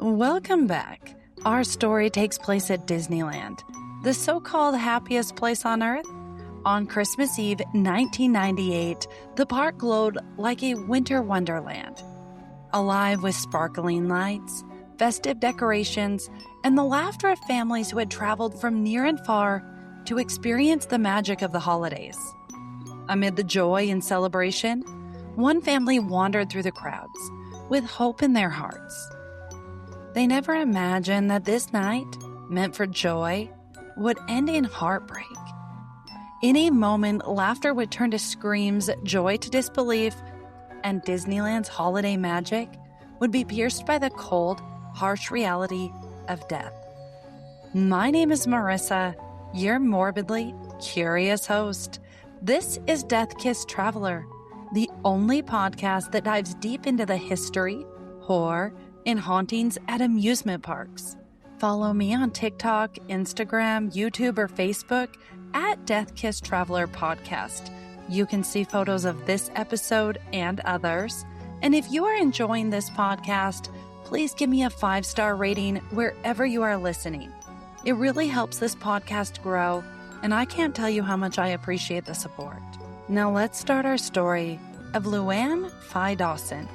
Welcome back. Our story takes place at Disneyland, the so-called happiest place on Earth. On Christmas Eve 1998, the park glowed like a winter wonderland, alive with sparkling lights, festive decorations, and the laughter of families who had traveled from near and far to experience the magic of the holidays. Amid the joy and celebration, one family wandered through the crowds with hope in their hearts. They never imagined that this night, meant for joy, would end in heartbreak. Any moment, laughter would turn to screams, joy to disbelief, and Disneyland's holiday magic would be pierced by the cold, harsh reality of death. My name is Marissa, your morbidly curious host. This is Death-Kissed Traveler, the only podcast that dives deep into the history, horror, and hauntings at amusement parks. Follow me on TikTok, Instagram, YouTube, or Facebook at Death-Kissed Traveler Podcast. You can see photos of this episode and others. And if you are enjoying this podcast, please give me a 5-star rating wherever you are listening. It really helps this podcast grow, and I can't tell you how much I appreciate the support. Now let's start our story of Luan Fye Dawson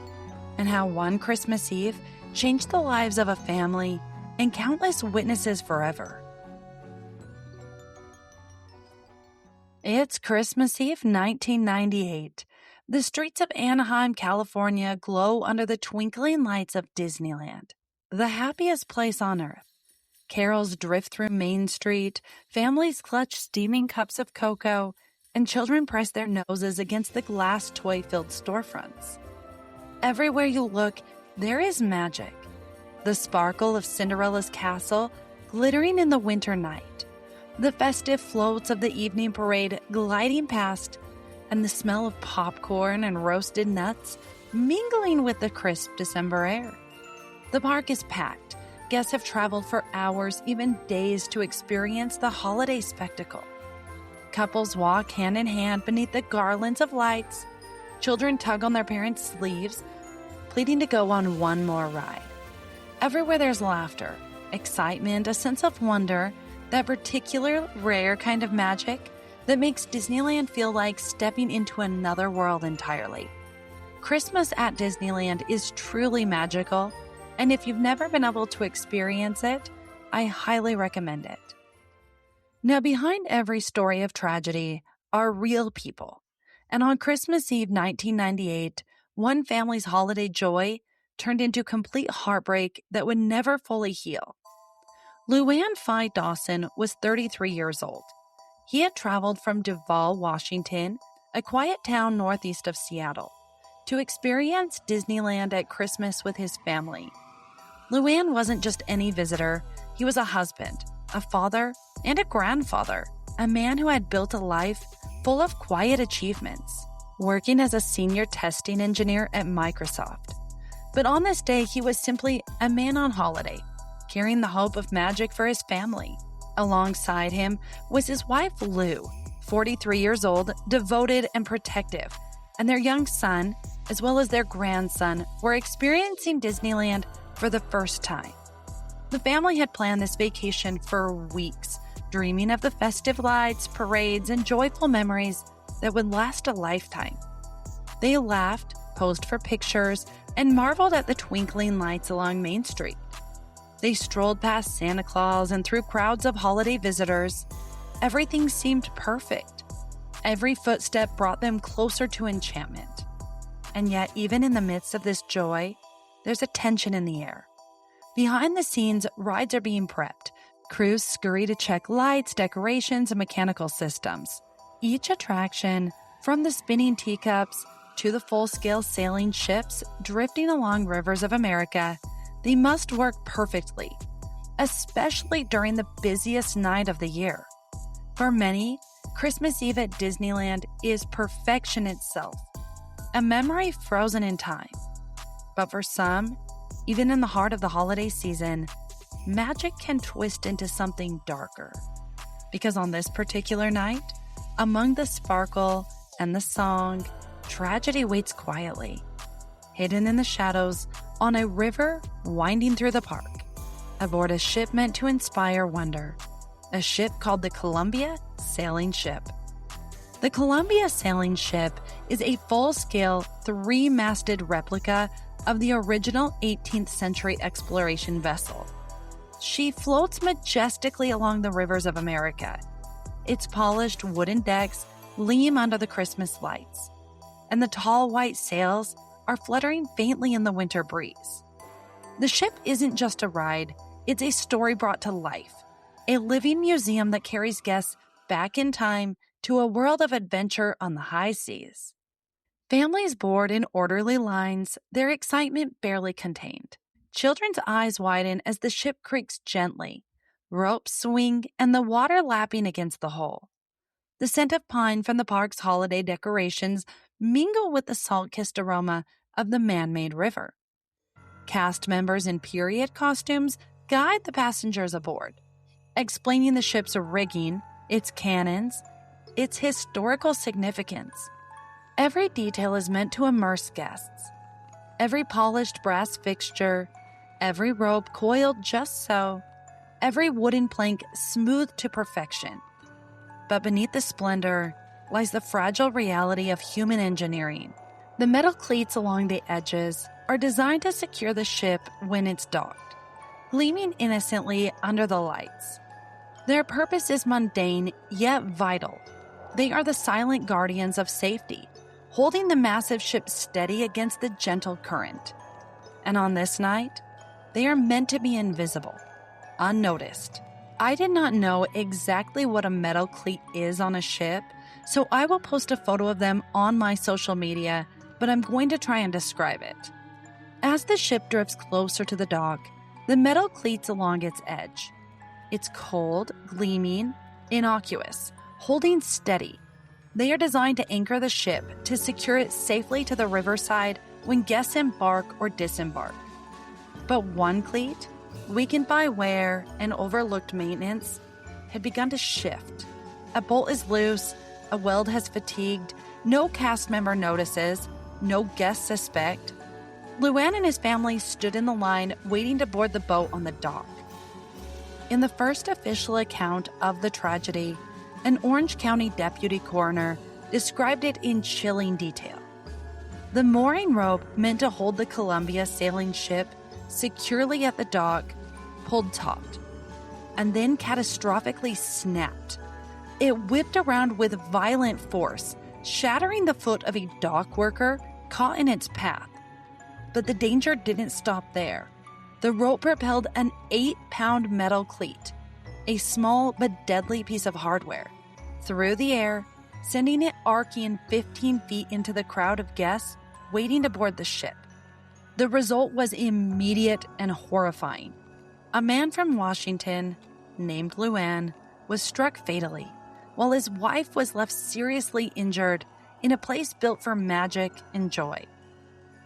and how one Christmas Eve changed the lives of a family and countless witnesses forever. It's Christmas Eve 1998. The streets of Anaheim, California glow under the twinkling lights of Disneyland, the happiest place on earth. Carols drift through Main Street, families clutch steaming cups of cocoa, and children press their noses against the glass toy-filled storefronts. Everywhere you look, there is magic. The sparkle of Cinderella's castle glittering in the winter night, the festive floats of the evening parade gliding past, and the smell of popcorn and roasted nuts mingling with the crisp December air. The park is packed. Guests have traveled for hours, even days, to experience the holiday spectacle. Couples walk hand in hand beneath the garlands of lights. Children tug on their parents' sleeves, pleading to go on one more ride. Everywhere there's laughter, excitement, a sense of wonder, that particular rare kind of magic that makes Disneyland feel like stepping into another world entirely. Christmas at Disneyland is truly magical, and if you've never been able to experience it, I highly recommend it. Now, behind every story of tragedy are real people, and on Christmas Eve 1998, one family's holiday joy turned into complete heartbreak that would never fully heal. Luan Fye Dawson was 33 years old. He had traveled from Duvall, Washington, a quiet town northeast of Seattle, to experience Disneyland at Christmas with his family. Luan wasn't just any visitor. He was a husband, a father, and a grandfather, a man who had built a life full of quiet achievements, working as a senior testing engineer at Microsoft. But on this day, he was simply a man on holiday, carrying the hope of magic for his family. Alongside him was his wife, Lou, 43 years old, devoted and protective, and their young son, as well as their grandson, were experiencing Disneyland for the first time. The family had planned this vacation for weeks, dreaming of the festive lights, parades, and joyful memories that would last a lifetime. They laughed, posed for pictures, and marveled at the twinkling lights along Main Street. They strolled past Santa Claus and through crowds of holiday visitors. Everything seemed perfect. Every footstep brought them closer to enchantment. And yet, even in the midst of this joy, there's a tension in the air. Behind the scenes, rides are being prepped. Crews scurry to check lights, decorations, and mechanical systems. Each attraction, from the spinning teacups to the full-scale sailing ships drifting along rivers of America, they must work perfectly, especially during the busiest night of the year. For many, Christmas Eve at Disneyland is perfection itself, a memory frozen in time. But for some, even in the heart of the holiday season, magic can twist into something darker. Because on this particular night, among the sparkle and the song, tragedy waits quietly. Hidden in the shadows on a river winding through the park, aboard a ship meant to inspire wonder, a ship called the Columbia Sailing Ship. The Columbia Sailing Ship is a full-scale, 3-masted replica of the original 18th century exploration vessel. She floats majestically along the rivers of America. Its polished wooden decks gleam under the Christmas lights, and the tall white sails are fluttering faintly in the winter breeze. The ship isn't just a ride, it's a story brought to life, a living museum that carries guests back in time to a world of adventure on the high seas. Families board in orderly lines, their excitement barely contained. Children's eyes widen as the ship creaks gently, ropes swing, and the water lapping against the hull. The scent of pine from the park's holiday decorations mingle with the salt-kissed aroma of the man-made river. Cast members in period costumes guide the passengers aboard, explaining the ship's rigging, its cannons, its historical significance. Every detail is meant to immerse guests. Every polished brass fixture, every rope coiled just so, every wooden plank smoothed to perfection. But beneath the splendor lies the fragile reality of human engineering. The metal cleats along the edges are designed to secure the ship when it's docked, gleaming innocently under the lights. Their purpose is mundane yet vital. They are the silent guardians of safety, holding the massive ship steady against the gentle current. And on this night, they are meant to be invisible, unnoticed. I did not know exactly what a metal cleat is on a ship, so I will post a photo of them on my social media, but I'm going to try and describe it. As the ship drifts closer to the dock, the metal cleats along its edge. It's cold, gleaming, innocuous, holding steady. They are designed to anchor the ship to secure it safely to the riverside when guests embark or disembark. But one cleat, weakened by wear and overlooked maintenance, had begun to shift. A bolt is loose, a weld has fatigued, no cast member notices, no guests suspect. Luan and his family stood in the line waiting to board the boat on the dock. In the first official account of the tragedy, an Orange County deputy coroner described it in chilling detail. The mooring rope meant to hold the Columbia sailing ship securely at the dock pulled taut, and then catastrophically snapped. It whipped around with violent force, shattering the foot of a dock worker caught in its path. But the danger didn't stop there. The rope propelled an 8-pound metal cleat, a small but deadly piece of hardware, through the air, sending it arcing 15 feet into the crowd of guests waiting to board the ship. The result was immediate and horrifying. A man from Washington, named Luan, was struck fatally, while his wife was left seriously injured in a place built for magic and joy.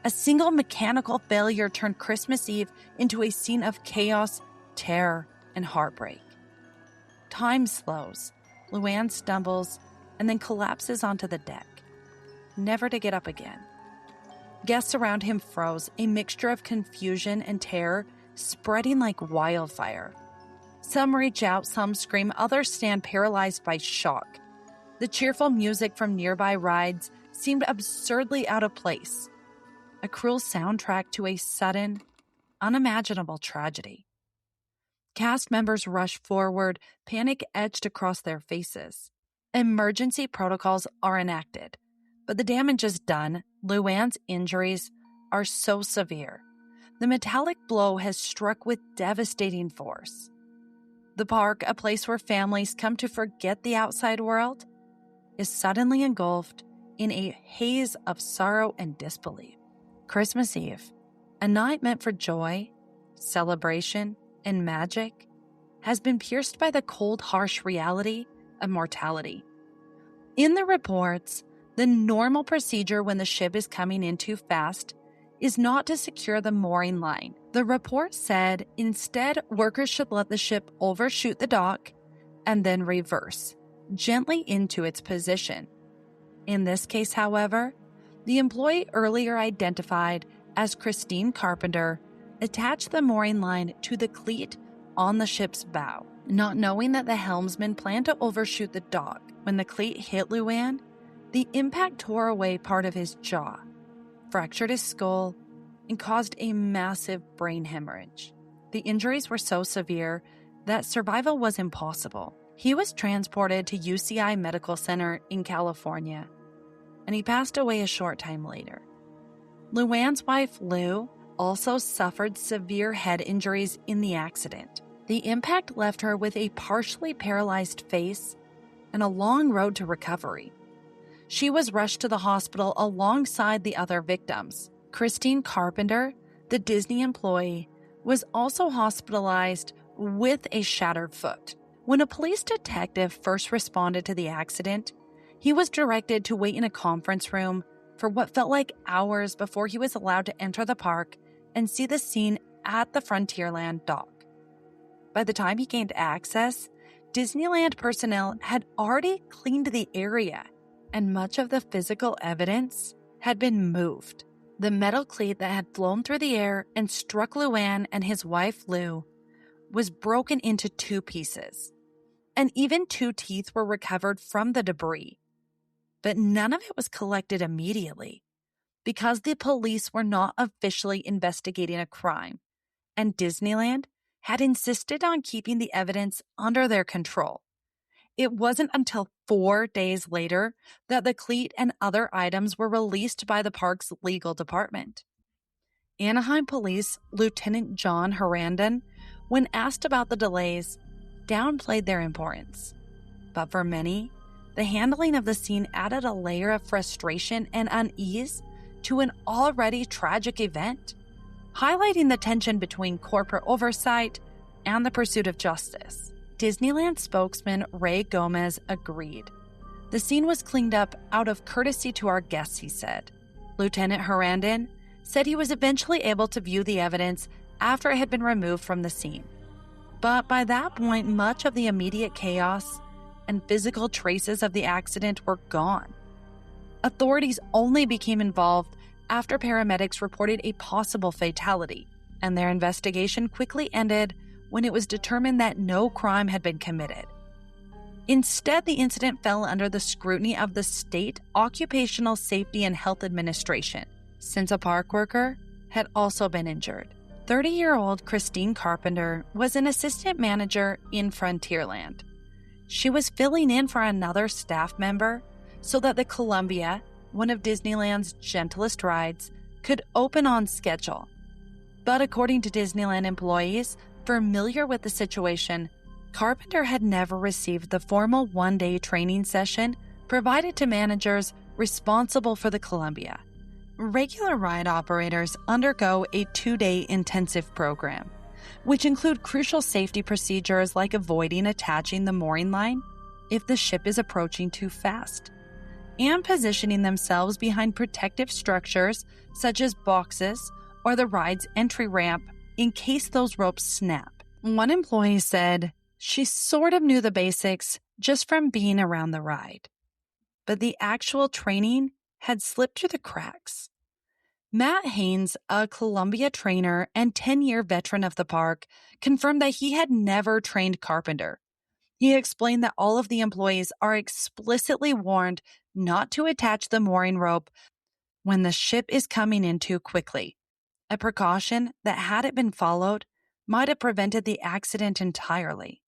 A single mechanical failure turned Christmas Eve into a scene of chaos, terror, and heartbreak. Time slows. Luan stumbles and then collapses onto the deck, never to get up again. Guests around him froze, a mixture of confusion and terror spreading like wildfire. Some reach out, some scream, others stand paralyzed by shock. The cheerful music from nearby rides seemed absurdly out of place, a cruel soundtrack to a sudden, unimaginable tragedy. Cast members rushed forward, panic etched across their faces. Emergency protocols are enacted, but the damage is done. Luan's injuries are so severe. The metallic blow has struck with devastating force. The park, a place where families come to forget the outside world, is suddenly engulfed in a haze of sorrow and disbelief. Christmas Eve, a night meant for joy, celebration, and magic, has been pierced by the cold, harsh reality of mortality. In the reports, the normal procedure when the ship is coming in too fast is not to secure the mooring line. The report said instead, workers should let the ship overshoot the dock and then reverse, gently into its position. In this case, however, the employee earlier identified as Christine Carpenter attached the mooring line to the cleat on the ship's bow, not knowing that the helmsman planned to overshoot the dock. When the cleat hit Luan, the impact tore away part of his jaw, fractured his skull, and caused a massive brain hemorrhage. The injuries were so severe that survival was impossible. He was transported to UCI Medical Center in California, and he passed away a short time later. Luan's wife, Lou, also suffered severe head injuries in the accident. The impact left her with a partially paralyzed face and a long road to recovery. She was rushed to the hospital alongside the other victims. Christine Carpenter, the Disney employee, was also hospitalized with a shattered foot. When a police detective first responded to the accident, he was directed to wait in a conference room for what felt like hours before he was allowed to enter the park and see the scene at the Frontierland dock. By the time he gained access, Disneyland personnel had already cleaned the area, and much of the physical evidence had been moved. The metal cleat that had flown through the air and struck Luan and his wife Lou was broken into 2 pieces, and even 2 teeth were recovered from the debris. But none of it was collected immediately because the police were not officially investigating a crime, and Disneyland had insisted on keeping the evidence under their control. It wasn't until 4 days later that the cleat and other items were released by the park's legal department. Anaheim Police Lieutenant John Herandon, when asked about the delays, downplayed their importance. But for many, the handling of the scene added a layer of frustration and unease to an already tragic event, highlighting the tension between corporate oversight and the pursuit of justice. Disneyland spokesman Ray Gomez agreed. The scene was cleaned up out of courtesy to our guests, he said. Lieutenant Herandon said he was eventually able to view the evidence after it had been removed from the scene. But by that point, much of the immediate chaos and physical traces of the accident were gone. Authorities only became involved after paramedics reported a possible fatality, and their investigation quickly ended when it was determined that no crime had been committed. Instead, the incident fell under the scrutiny of the State Occupational Safety and Health Administration, since a park worker had also been injured. 30-year-old Christine Carpenter was an assistant manager in Frontierland. She was filling in for another staff member so that the Columbia, one of Disneyland's gentlest rides, could open on schedule. But according to Disneyland employees familiar with the situation, Carpenter had never received the formal one-day training session provided to managers responsible for the Columbia. Regular ride operators undergo a 2-day intensive program, which include crucial safety procedures like avoiding attaching the mooring line if the ship is approaching too fast, and positioning themselves behind protective structures such as boxes or the ride's entry ramp in case those ropes snap. One employee said she sort of knew the basics just from being around the ride, but the actual training had slipped through the cracks. Matt Haynes, a Columbia trainer and 10-year veteran of the park, confirmed that he had never trained Carpenter. He explained that all of the employees are explicitly warned not to attach the mooring rope when the ship is coming in too quickly, a precaution that, had it been followed, might have prevented the accident entirely.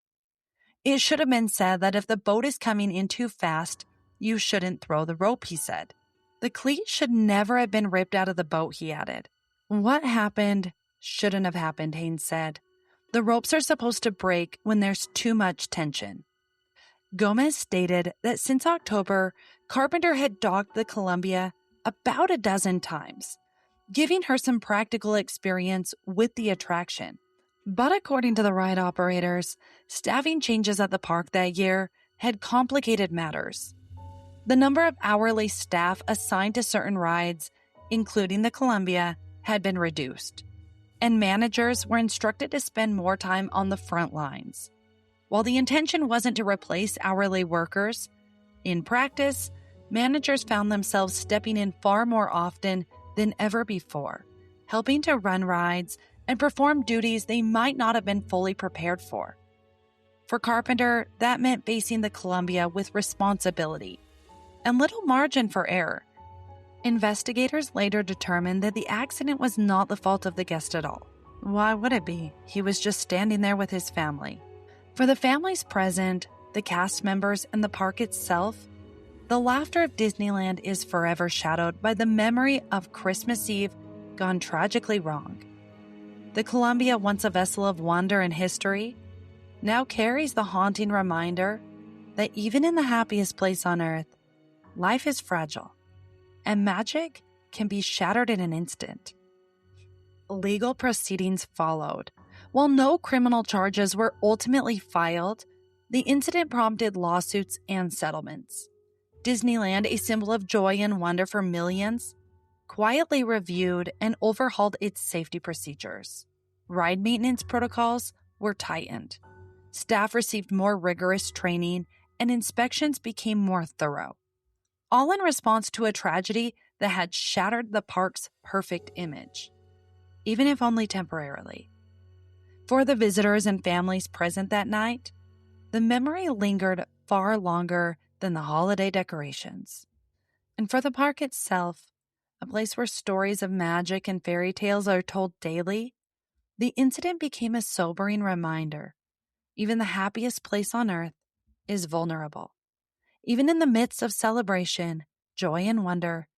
It should have been said that if the boat is coming in too fast, you shouldn't throw the rope, he said. The cleat should never have been ripped out of the boat, he added. What happened shouldn't have happened, Haynes said. The ropes are supposed to break when there's too much tension. Gomez stated that since October, Carpenter had docked the Columbia about a dozen times, giving her some practical experience with the attraction. But according to the ride operators, staffing changes at the park that year had complicated matters. The number of hourly staff assigned to certain rides, including the Columbia, had been reduced, and managers were instructed to spend more time on the front lines. While the intention wasn't to replace hourly workers, in practice, managers found themselves stepping in far more often than ever before, helping to run rides and perform duties they might not have been fully prepared for. For Carpenter, that meant facing the Columbia with responsibility and little margin for error. Investigators later determined that the accident was not the fault of the guest at all. Why would it be? He was just standing there with his family. For the families present, the cast members, and the park itself, the laughter of Disneyland is forever shadowed by the memory of Christmas Eve gone tragically wrong. The Columbia, once a vessel of wonder and history, now carries the haunting reminder that even in the happiest place on earth, life is fragile, and magic can be shattered in an instant. Legal proceedings followed. While no criminal charges were ultimately filed, the incident prompted lawsuits and settlements. Disneyland, a symbol of joy and wonder for millions, quietly reviewed and overhauled its safety procedures. Ride maintenance protocols were tightened. Staff received more rigorous training, and inspections became more thorough, all in response to a tragedy that had shattered the park's perfect image, even if only temporarily. For the visitors and families present that night, the memory lingered far longer than the holiday decorations. And for the park itself, a place where stories of magic and fairy tales are told daily, the incident became a sobering reminder. Even the happiest place on earth is vulnerable. Even in the midst of celebration, joy and wonder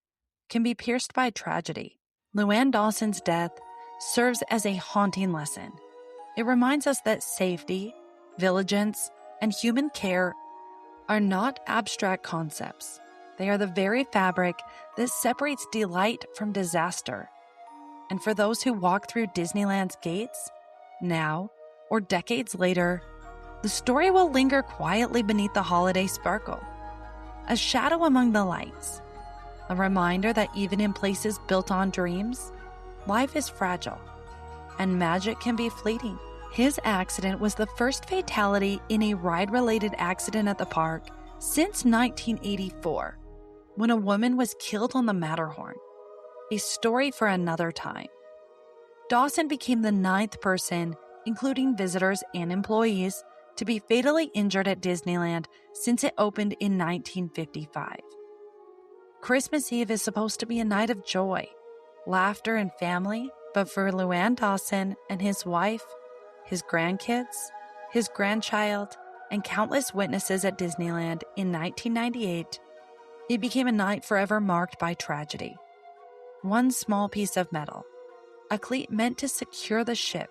can be pierced by tragedy. Luan Dawson's death serves as a haunting lesson. It reminds us that safety, vigilance, and human care are not abstract concepts. They are the very fabric that separates delight from disaster. And for those who walk through Disneyland's gates, now or decades later, the story will linger quietly beneath the holiday sparkle, a shadow among the lights, a reminder that even in places built on dreams, life is fragile and magic can be fleeting. His accident was the first fatality in a ride-related accident at the park since 1984, when a woman was killed on the Matterhorn, a story for another time. Dawson became the 9th person, including visitors and employees, to be fatally injured at Disneyland since it opened in 1955. Christmas Eve is supposed to be a night of joy, laughter, and family, but for Luan Dawson and his wife, his grandkids, his grandchild, and countless witnesses at Disneyland in 1998, it became a night forever marked by tragedy. One small piece of metal, a cleat meant to secure the ship,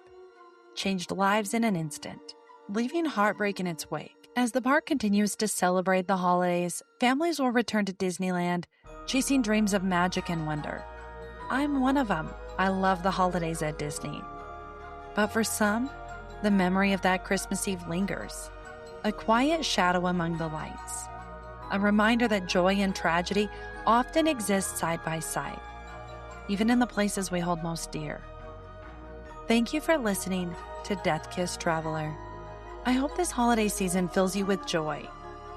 changed lives in an instant, leaving heartbreak in its wake. As the park continues to celebrate the holidays, families will return to Disneyland, chasing dreams of magic and wonder. I'm one of them. I love the holidays at Disney. But for some, the memory of that Christmas Eve lingers, a quiet shadow among the lights, a reminder that joy and tragedy often exist side by side, even in the places we hold most dear. Thank you for listening to Death Kiss Traveler. I hope this holiday season fills you with joy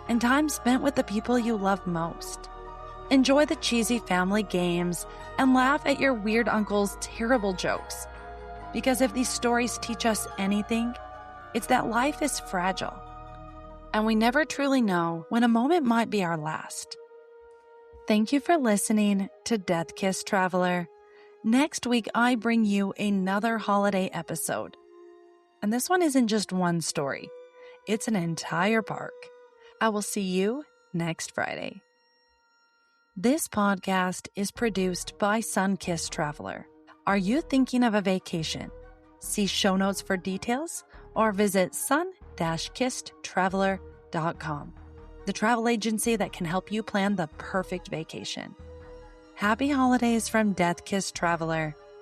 and time spent with the people you love most. Enjoy the cheesy family games and laugh at your weird uncle's terrible jokes. Because if these stories teach us anything, it's that life is fragile, and we never truly know when a moment might be our last. Thank you for listening to Death Kiss Traveler. Next week, I bring you another holiday episode. And this one isn't just one story. It's an entire park. I will see you next Friday. This podcast is produced by Sunkissed Traveler. Are you thinking of a vacation? See show notes for details or visit sun-kissedtraveler.com, the travel agency that can help you plan the perfect vacation. Happy holidays from Death Kiss Traveler.